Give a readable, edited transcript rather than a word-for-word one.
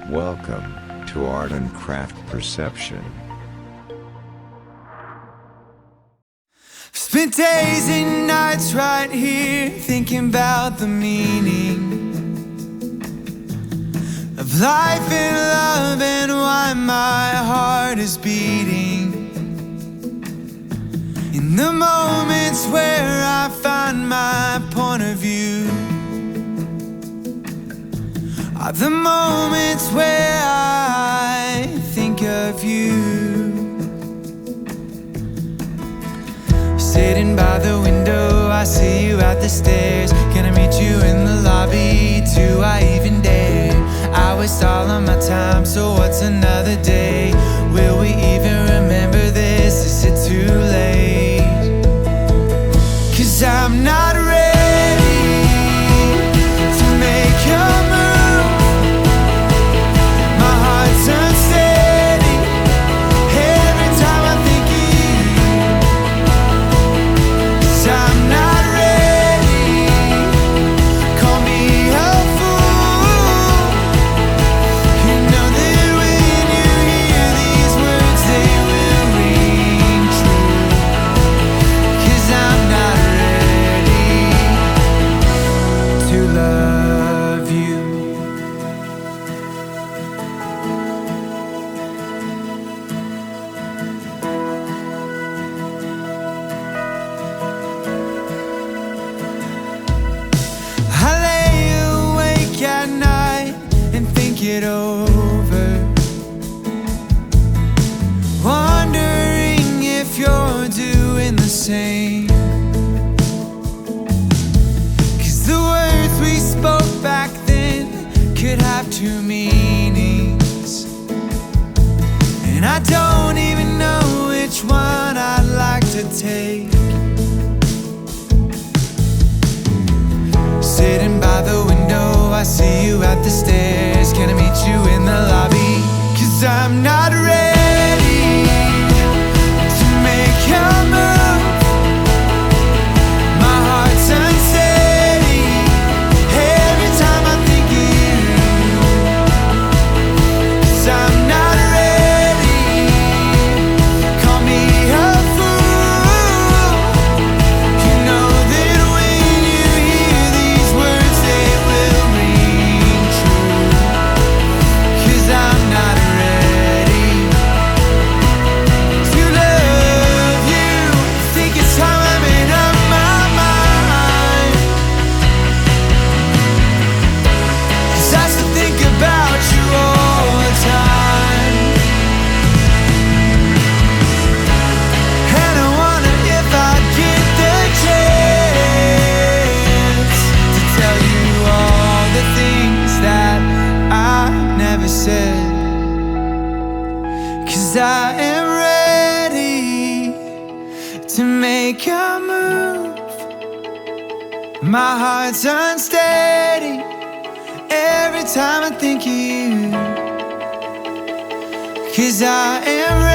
Welcome to Art and Craft Perception. Spent days and nights right here thinking about the meaning of life and love and why my heart is beating. In the moments where I find my point of view are the moments where I think of you. Sitting by the window, I see you at the stairs. Can I meet you in the lobby? Do I even dare? I waste all of my time, so what's another day? Will we even remember this? Is it too late? 'Cause I'm not ready to make a move. My heart's unsteady every time I think of you. 'Cause I'm not ready. Call me a fool. You know that when you hear these words, they will ring true. 'Cause I'm not ready to love you. I lay awake at night and think it over, wondering if you're doing the same. 'Cause the words we spoke back then could have two meanings, and I don't even know which one I'd like to take. Sitting by the window, I see you at the stairs. Can I meet you in the lobby? 'Cause I'm not ready to make a move. My heart's unsteady every time I think of you. 'Cause I'm not ready. Call me a fool. You know that when you hear these words, they will ring true. 'Cause I'm not ready to love you. Think it's time I made up my mind. 'Cause I still think about you all the time. And I wonder if I get the chance to tell you all the things that I never said. 'Cause I am ready to make a move. My heart's unsteady every time I think of you. 'Cause I am ready